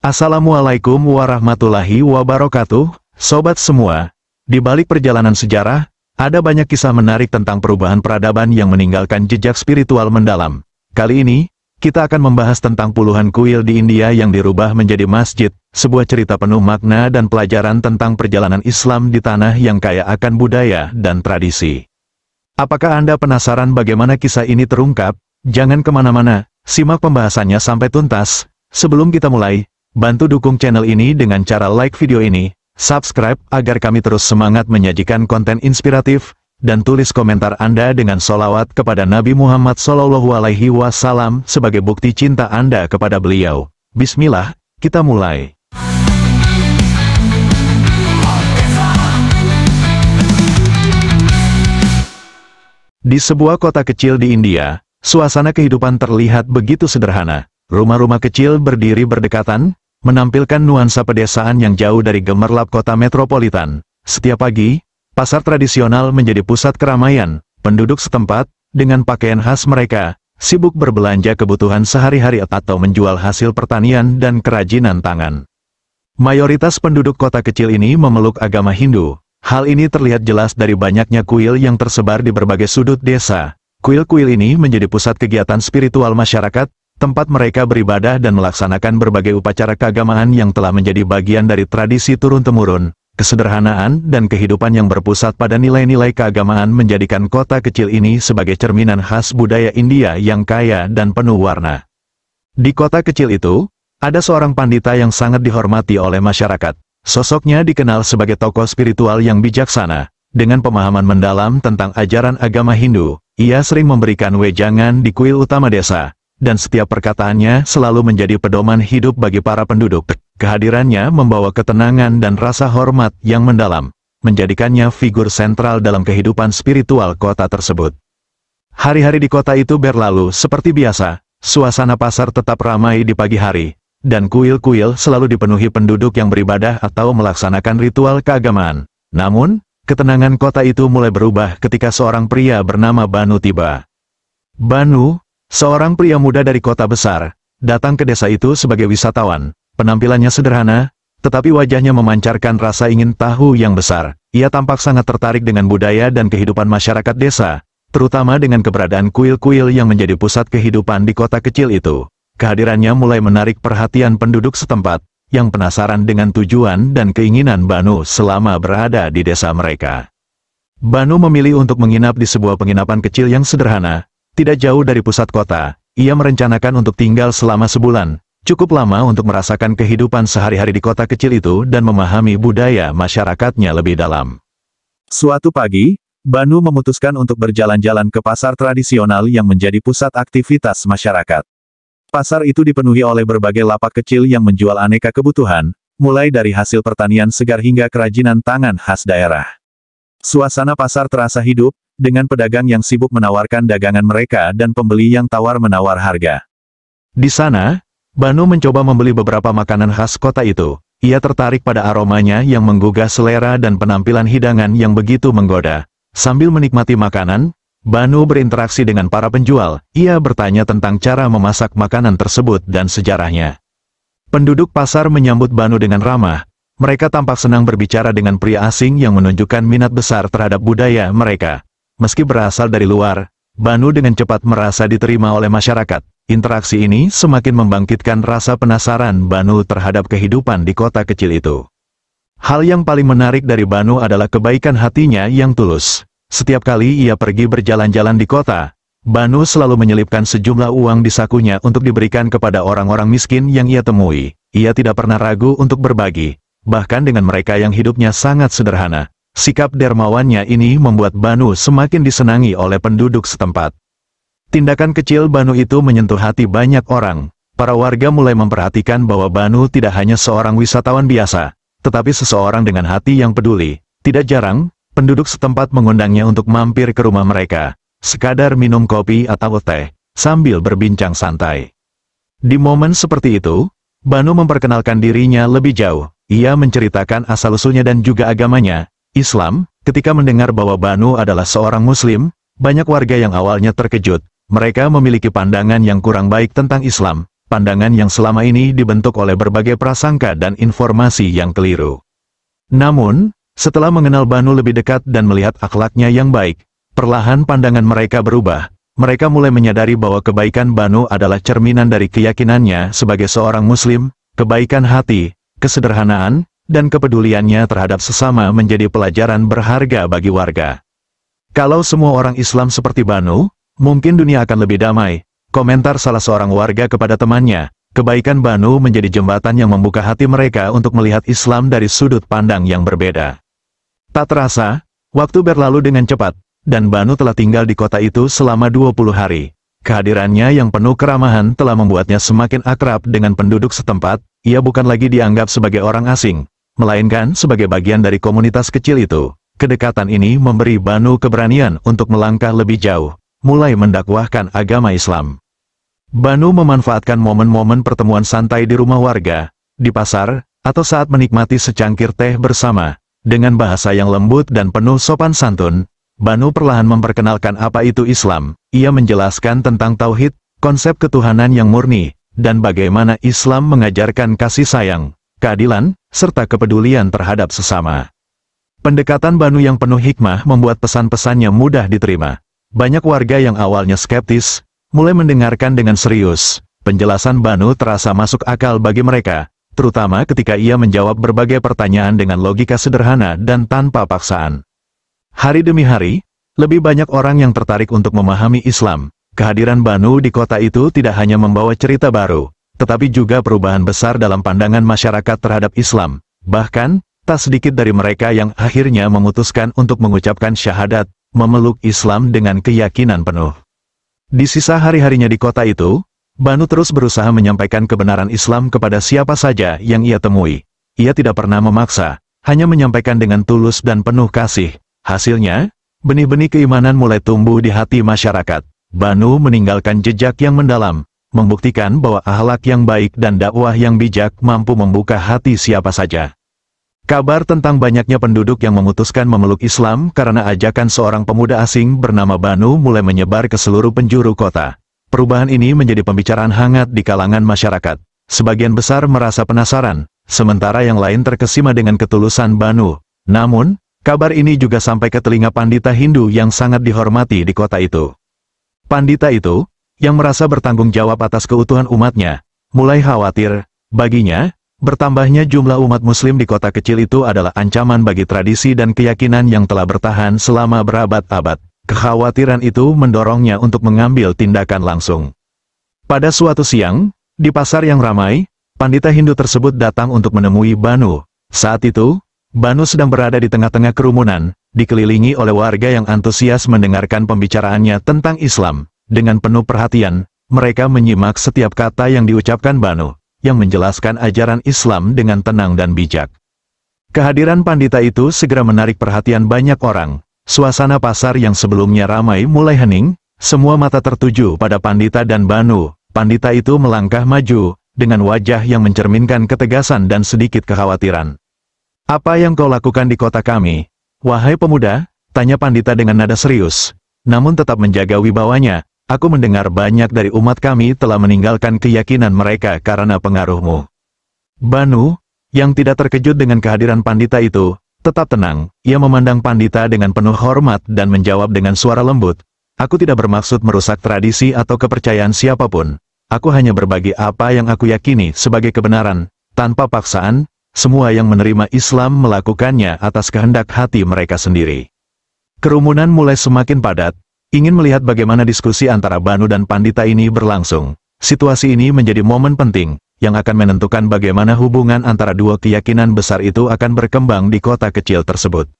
Assalamualaikum warahmatullahi wabarakatuh, sobat semua. Di balik perjalanan sejarah, ada banyak kisah menarik tentang perubahan peradaban yang meninggalkan jejak spiritual mendalam. Kali ini, kita akan membahas tentang puluhan kuil di India yang dirubah menjadi masjid, sebuah cerita penuh makna dan pelajaran tentang perjalanan Islam di tanah yang kaya akan budaya dan tradisi. Apakah Anda penasaran bagaimana kisah ini terungkap? Jangan kemana-mana, simak pembahasannya sampai tuntas. Sebelum kita mulai, bantu dukung channel ini dengan cara like video ini, subscribe agar kami terus semangat menyajikan konten inspiratif, dan tulis komentar Anda dengan sholawat kepada Nabi Muhammad SAW sebagai bukti cinta Anda kepada beliau. Bismillah, kita mulai. Di sebuah kota kecil di India, suasana kehidupan terlihat begitu sederhana. Rumah-rumah kecil berdiri berdekatan, menampilkan nuansa pedesaan yang jauh dari gemerlap kota metropolitan. Setiap pagi, pasar tradisional menjadi pusat keramaian. Penduduk setempat, dengan pakaian khas mereka, sibuk berbelanja kebutuhan sehari-hari atau menjual hasil pertanian dan kerajinan tangan. Mayoritas penduduk kota kecil ini memeluk agama Hindu. Hal ini terlihat jelas dari banyaknya kuil yang tersebar di berbagai sudut desa. Kuil-kuil ini menjadi pusat kegiatan spiritual masyarakat, tempat mereka beribadah dan melaksanakan berbagai upacara keagamaan yang telah menjadi bagian dari tradisi turun-temurun. Kesederhanaan dan kehidupan yang berpusat pada nilai-nilai keagamaan menjadikan kota kecil ini sebagai cerminan khas budaya India yang kaya dan penuh warna. Di kota kecil itu, ada seorang pandita yang sangat dihormati oleh masyarakat. Sosoknya dikenal sebagai tokoh spiritual yang bijaksana. Dengan pemahaman mendalam tentang ajaran agama Hindu, ia sering memberikan wejangan di kuil utama desa, dan setiap perkataannya selalu menjadi pedoman hidup bagi para penduduk. Kehadirannya membawa ketenangan dan rasa hormat yang mendalam, menjadikannya figur sentral dalam kehidupan spiritual kota tersebut. Hari-hari di kota itu berlalu seperti biasa, suasana pasar tetap ramai di pagi hari, dan kuil-kuil selalu dipenuhi penduduk yang beribadah atau melaksanakan ritual keagamaan. Namun, ketenangan kota itu mulai berubah ketika seorang pria bernama Banu tiba. Banu, seorang pria muda dari kota besar, datang ke desa itu sebagai wisatawan. Penampilannya sederhana, tetapi wajahnya memancarkan rasa ingin tahu yang besar. Ia tampak sangat tertarik dengan budaya dan kehidupan masyarakat desa, terutama dengan keberadaan kuil-kuil yang menjadi pusat kehidupan di kota kecil itu. Kehadirannya mulai menarik perhatian penduduk setempat, yang penasaran dengan tujuan dan keinginan Banu selama berada di desa mereka. Banu memilih untuk menginap di sebuah penginapan kecil yang sederhana, tidak jauh dari pusat kota. Ia merencanakan untuk tinggal selama sebulan, cukup lama untuk merasakan kehidupan sehari-hari di kota kecil itu dan memahami budaya masyarakatnya lebih dalam. Suatu pagi, Banu memutuskan untuk berjalan-jalan ke pasar tradisional yang menjadi pusat aktivitas masyarakat. Pasar itu dipenuhi oleh berbagai lapak kecil yang menjual aneka kebutuhan, mulai dari hasil pertanian segar hingga kerajinan tangan khas daerah. Suasana pasar terasa hidup, dengan pedagang yang sibuk menawarkan dagangan mereka dan pembeli yang tawar-menawar harga. Di sana, Banu mencoba membeli beberapa makanan khas kota itu. Ia tertarik pada aromanya yang menggugah selera dan penampilan hidangan yang begitu menggoda. Sambil menikmati makanan, Banu berinteraksi dengan para penjual. Ia bertanya tentang cara memasak makanan tersebut dan sejarahnya. Penduduk pasar menyambut Banu dengan ramah. Mereka tampak senang berbicara dengan pria asing yang menunjukkan minat besar terhadap budaya mereka. Meski berasal dari luar, Banu dengan cepat merasa diterima oleh masyarakat. Interaksi ini semakin membangkitkan rasa penasaran Banu terhadap kehidupan di kota kecil itu. Hal yang paling menarik dari Banu adalah kebaikan hatinya yang tulus. Setiap kali ia pergi berjalan-jalan di kota, Banu selalu menyelipkan sejumlah uang di sakunya untuk diberikan kepada orang-orang miskin yang ia temui. Ia tidak pernah ragu untuk berbagi, bahkan dengan mereka yang hidupnya sangat sederhana. Sikap dermawannya ini membuat Banu semakin disenangi oleh penduduk setempat. Tindakan kecil Banu itu menyentuh hati banyak orang. Para warga mulai memperhatikan bahwa Banu tidak hanya seorang wisatawan biasa, tetapi seseorang dengan hati yang peduli. Tidak jarang, penduduk setempat mengundangnya untuk mampir ke rumah mereka, sekadar minum kopi atau teh, sambil berbincang santai. Di momen seperti itu, Banu memperkenalkan dirinya lebih jauh. Ia menceritakan asal-usulnya dan juga agamanya, Islam. Ketika mendengar bahwa Banu adalah seorang Muslim, banyak warga yang awalnya terkejut. Mereka memiliki pandangan yang kurang baik tentang Islam, pandangan yang selama ini dibentuk oleh berbagai prasangka dan informasi yang keliru. Namun, setelah mengenal Banu lebih dekat dan melihat akhlaknya yang baik, perlahan pandangan mereka berubah. Mereka mulai menyadari bahwa kebaikan Banu adalah cerminan dari keyakinannya sebagai seorang Muslim, kebaikan hati, kesederhanaan, dan kepeduliannya terhadap sesama menjadi pelajaran berharga bagi warga. Kalau semua orang Islam seperti Banu, mungkin dunia akan lebih damai. Komentar salah seorang warga kepada temannya, kebaikan Banu menjadi jembatan yang membuka hati mereka untuk melihat Islam dari sudut pandang yang berbeda. Tak terasa, waktu berlalu dengan cepat, dan Banu telah tinggal di kota itu selama 20 hari. Kehadirannya yang penuh keramahan telah membuatnya semakin akrab dengan penduduk setempat. Ia bukan lagi dianggap sebagai orang asing, melainkan sebagai bagian dari komunitas kecil itu. Kedekatan ini memberi Banu keberanian untuk melangkah lebih jauh, mulai mendakwahkan agama Islam. Banu memanfaatkan momen-momen pertemuan santai di rumah warga, di pasar, atau saat menikmati secangkir teh bersama. Dengan bahasa yang lembut dan penuh sopan santun, Banu perlahan memperkenalkan apa itu Islam. Ia menjelaskan tentang tauhid, konsep ketuhanan yang murni, dan bagaimana Islam mengajarkan kasih sayang, keadilan, serta kepedulian terhadap sesama. Pendekatan Banu yang penuh hikmah membuat pesan-pesannya mudah diterima. Banyak warga yang awalnya skeptis, mulai mendengarkan dengan serius. Penjelasan Banu terasa masuk akal bagi mereka, terutama ketika ia menjawab berbagai pertanyaan dengan logika sederhana dan tanpa paksaan. Hari demi hari, lebih banyak orang yang tertarik untuk memahami Islam. Kehadiran Banu di kota itu tidak hanya membawa cerita baru, tetapi juga perubahan besar dalam pandangan masyarakat terhadap Islam. Bahkan, tak sedikit dari mereka yang akhirnya memutuskan untuk mengucapkan syahadat, memeluk Islam dengan keyakinan penuh. Di sisa hari-harinya di kota itu, Banu terus berusaha menyampaikan kebenaran Islam kepada siapa saja yang ia temui. Ia tidak pernah memaksa, hanya menyampaikan dengan tulus dan penuh kasih. Hasilnya, benih-benih keimanan mulai tumbuh di hati masyarakat. Banu meninggalkan jejak yang mendalam, membuktikan bahwa akhlak yang baik dan dakwah yang bijak mampu membuka hati siapa saja. Kabar tentang banyaknya penduduk yang memutuskan memeluk Islam karena ajakan seorang pemuda asing bernama Banu mulai menyebar ke seluruh penjuru kota. Perubahan ini menjadi pembicaraan hangat di kalangan masyarakat. Sebagian besar merasa penasaran, sementara yang lain terkesima dengan ketulusan Banu. Namun, kabar ini juga sampai ke telinga pandita Hindu yang sangat dihormati di kota itu. Pandita itu, yang merasa bertanggung jawab atas keutuhan umatnya, mulai khawatir. Baginya, bertambahnya jumlah umat muslim di kota kecil itu adalah ancaman bagi tradisi dan keyakinan yang telah bertahan selama berabad-abad. Kekhawatiran itu mendorongnya untuk mengambil tindakan langsung. Pada suatu siang, di pasar yang ramai, pandita Hindu tersebut datang untuk menemui Banu. Saat itu, Banu sedang berada di tengah-tengah kerumunan, dikelilingi oleh warga yang antusias mendengarkan pembicaraannya tentang Islam. Dengan penuh perhatian, mereka menyimak setiap kata yang diucapkan Banu, yang menjelaskan ajaran Islam dengan tenang dan bijak. Kehadiran pandita itu segera menarik perhatian banyak orang. Suasana pasar yang sebelumnya ramai mulai hening, semua mata tertuju pada pandita dan Banu. Pandita itu melangkah maju, dengan wajah yang mencerminkan ketegasan dan sedikit kekhawatiran. "Apa yang kau lakukan di kota kami, wahai pemuda?" tanya pandita dengan nada serius, namun tetap menjaga wibawanya. "Aku mendengar banyak dari umat kami telah meninggalkan keyakinan mereka karena pengaruhmu." Banu, yang tidak terkejut dengan kehadiran pandita itu, tetap tenang. Ia memandang pandita dengan penuh hormat dan menjawab dengan suara lembut, "Aku tidak bermaksud merusak tradisi atau kepercayaan siapapun. Aku hanya berbagi apa yang aku yakini sebagai kebenaran, tanpa paksaan. Semua yang menerima Islam melakukannya atas kehendak hati mereka sendiri." Kerumunan mulai semakin padat, ingin melihat bagaimana diskusi antara Banu dan pandita ini berlangsung. Situasi ini menjadi momen penting, yang akan menentukan bagaimana hubungan antara dua keyakinan besar itu akan berkembang di kota kecil tersebut.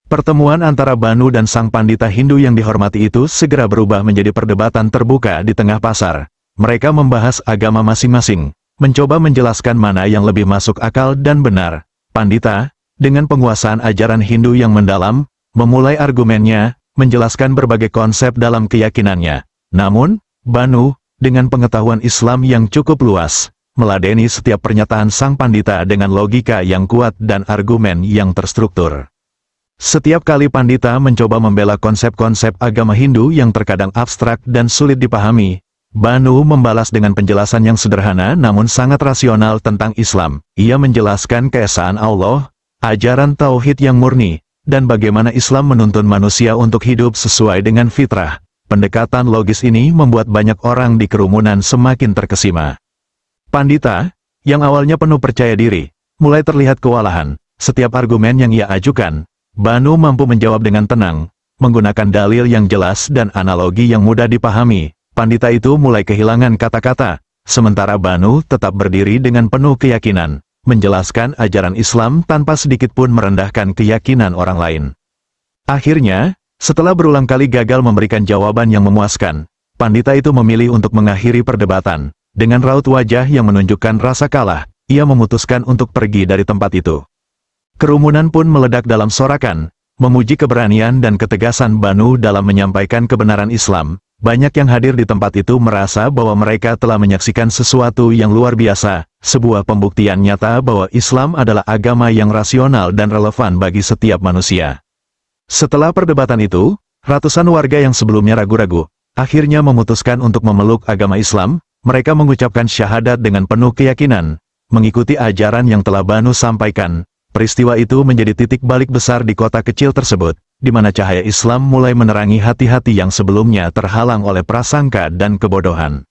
Pertemuan antara Banu dan sang pandita Hindu yang dihormati itu segera berubah menjadi perdebatan terbuka di tengah pasar. Mereka membahas agama masing-masing, mencoba menjelaskan mana yang lebih masuk akal dan benar. Pandita, dengan penguasaan ajaran Hindu yang mendalam, memulai argumennya, menjelaskan berbagai konsep dalam keyakinannya. Namun, Banu, dengan pengetahuan Islam yang cukup luas, meladeni setiap pernyataan sang pandita dengan logika yang kuat dan argumen yang terstruktur. Setiap kali pandita mencoba membela konsep-konsep agama Hindu yang terkadang abstrak dan sulit dipahami, Banu membalas dengan penjelasan yang sederhana namun sangat rasional tentang Islam. Ia menjelaskan keesaan Allah, ajaran tauhid yang murni, dan bagaimana Islam menuntun manusia untuk hidup sesuai dengan fitrah. Pendekatan logis ini membuat banyak orang di kerumunan semakin terkesima. Pandita, yang awalnya penuh percaya diri, mulai terlihat kewalahan. Setiap argumen yang ia ajukan, Banu mampu menjawab dengan tenang, menggunakan dalil yang jelas dan analogi yang mudah dipahami. Pandita itu mulai kehilangan kata-kata, sementara Banu tetap berdiri dengan penuh keyakinan, menjelaskan ajaran Islam tanpa sedikit pun merendahkan keyakinan orang lain. Akhirnya, setelah berulang kali gagal memberikan jawaban yang memuaskan, pandita itu memilih untuk mengakhiri perdebatan. Dengan raut wajah yang menunjukkan rasa kalah, ia memutuskan untuk pergi dari tempat itu. Kerumunan pun meledak dalam sorakan, memuji keberanian dan ketegasan Banu dalam menyampaikan kebenaran Islam. Banyak yang hadir di tempat itu merasa bahwa mereka telah menyaksikan sesuatu yang luar biasa, sebuah pembuktian nyata bahwa Islam adalah agama yang rasional dan relevan bagi setiap manusia. Setelah perdebatan itu, ratusan warga yang sebelumnya ragu-ragu, akhirnya memutuskan untuk memeluk agama Islam. Mereka mengucapkan syahadat dengan penuh keyakinan, mengikuti ajaran yang telah Banu sampaikan. Peristiwa itu menjadi titik balik besar di kota kecil tersebut, di mana cahaya Islam mulai menerangi hati-hati yang sebelumnya terhalang oleh prasangka dan kebodohan.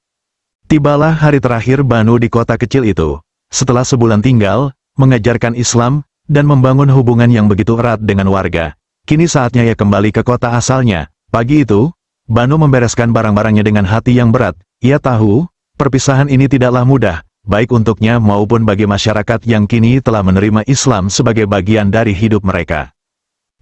Tibalah hari terakhir Banu di kota kecil itu. Setelah sebulan tinggal, mengajarkan Islam, dan membangun hubungan yang begitu erat dengan warga. Kini saatnya ia kembali ke kota asalnya. Pagi itu, Banu membereskan barang-barangnya dengan hati yang berat. Ia tahu, perpisahan ini tidaklah mudah, baik untuknya maupun bagi masyarakat yang kini telah menerima Islam sebagai bagian dari hidup mereka.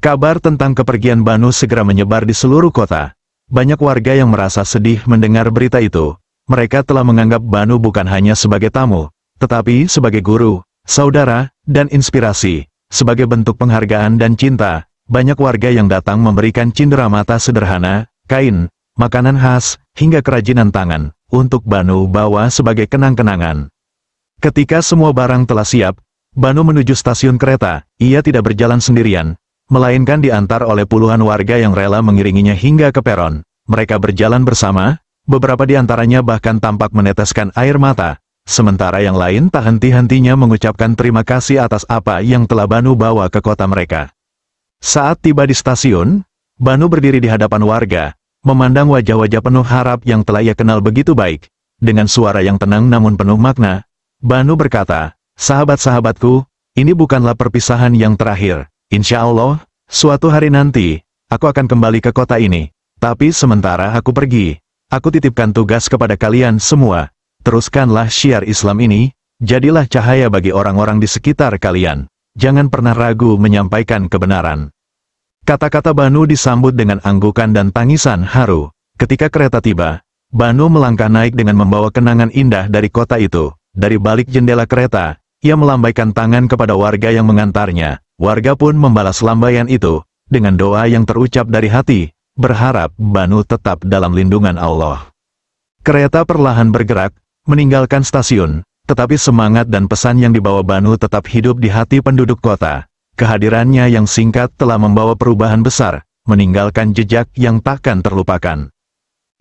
Kabar tentang kepergian Banu segera menyebar di seluruh kota. Banyak warga yang merasa sedih mendengar berita itu. Mereka telah menganggap Banu bukan hanya sebagai tamu, tetapi sebagai guru, saudara, dan inspirasi. Sebagai bentuk penghargaan dan cinta, banyak warga yang datang memberikan cenderamata sederhana, kain, makanan khas, hingga kerajinan tangan, untuk Banu bawa sebagai kenang-kenangan. Ketika semua barang telah siap, Banu menuju stasiun kereta. Ia tidak berjalan sendirian, melainkan diantar oleh puluhan warga yang rela mengiringinya hingga ke peron. Mereka berjalan bersama, beberapa di antaranya bahkan tampak meneteskan air mata, sementara yang lain tak henti-hentinya mengucapkan terima kasih atas apa yang telah Banu bawa ke kota mereka. Saat tiba di stasiun, Banu berdiri di hadapan warga, memandang wajah-wajah penuh harap yang telah ia kenal begitu baik. Dengan suara yang tenang namun penuh makna, Banu berkata, "Sahabat-sahabatku, ini bukanlah perpisahan yang terakhir. Insya Allah, suatu hari nanti, aku akan kembali ke kota ini. Tapi sementara aku pergi, aku titipkan tugas kepada kalian semua. Teruskanlah syiar Islam ini, jadilah cahaya bagi orang-orang di sekitar kalian. Jangan pernah ragu menyampaikan kebenaran." Kata-kata Banu disambut dengan anggukan dan tangisan haru. Ketika kereta tiba, Banu melangkah naik dengan membawa kenangan indah dari kota itu. Dari balik jendela kereta, ia melambaikan tangan kepada warga yang mengantarnya. Warga pun membalas lambaian itu, dengan doa yang terucap dari hati, berharap Banu tetap dalam lindungan Allah. Kereta perlahan bergerak, meninggalkan stasiun, tetapi semangat dan pesan yang dibawa Banu tetap hidup di hati penduduk kota. Kehadirannya yang singkat telah membawa perubahan besar, meninggalkan jejak yang takkan terlupakan.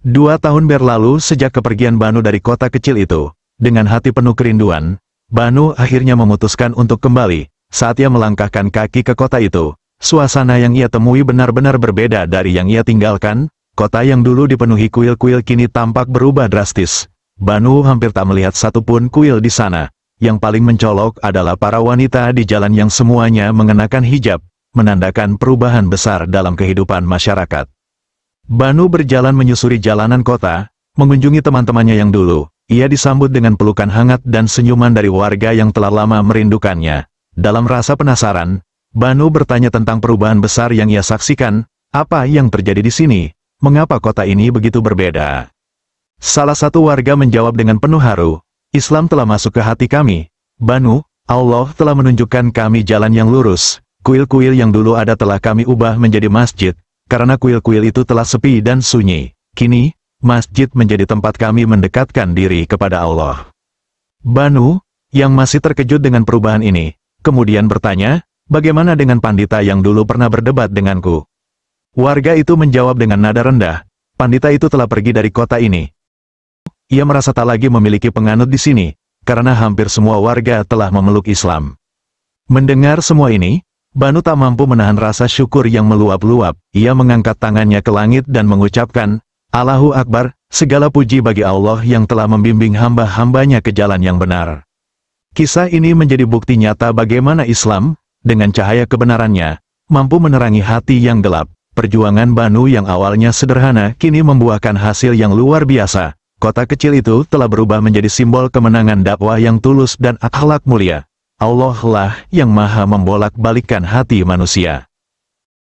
2 tahun berlalu sejak kepergian Banu dari kota kecil itu. Dengan hati penuh kerinduan, Banu akhirnya memutuskan untuk kembali. Saat ia melangkahkan kaki ke kota itu, suasana yang ia temui benar-benar berbeda dari yang ia tinggalkan. Kota yang dulu dipenuhi kuil-kuil kini tampak berubah drastis. Banu hampir tak melihat satupun kuil di sana. Yang paling mencolok adalah para wanita di jalan yang semuanya mengenakan hijab, menandakan perubahan besar dalam kehidupan masyarakat. Banu berjalan menyusuri jalanan kota, mengunjungi teman-temannya yang dulu. Ia disambut dengan pelukan hangat dan senyuman dari warga yang telah lama merindukannya. Dalam rasa penasaran, Banu bertanya tentang perubahan besar yang ia saksikan. Apa yang terjadi di sini? Mengapa kota ini begitu berbeda? Salah satu warga menjawab dengan penuh haru, "Islam telah masuk ke hati kami, Banu. Allah telah menunjukkan kami jalan yang lurus. Kuil-kuil yang dulu ada telah kami ubah menjadi masjid, karena kuil-kuil itu telah sepi dan sunyi. Kini, masjid menjadi tempat kami mendekatkan diri kepada Allah." Banu, yang masih terkejut dengan perubahan ini, kemudian bertanya, "Bagaimana dengan pandita yang dulu pernah berdebat denganku?" Warga itu menjawab dengan nada rendah, "Pandita itu telah pergi dari kota ini. ia merasa tak lagi memiliki penganut di sini, karena hampir semua warga telah memeluk Islam. Mendengar semua ini, Banu tak mampu menahan rasa syukur yang meluap-luap. Ia mengangkat tangannya ke langit dan mengucapkan, Allahu Akbar, segala puji bagi Allah yang telah membimbing hamba-hambanya ke jalan yang benar. Kisah ini menjadi bukti nyata bagaimana Islam, dengan cahaya kebenarannya, mampu menerangi hati yang gelap. Perjuangan Banu yang awalnya sederhana kini membuahkan hasil yang luar biasa. Kota kecil itu telah berubah menjadi simbol kemenangan dakwah yang tulus dan akhlak mulia. Allah lah yang maha membolak-balikkan hati manusia.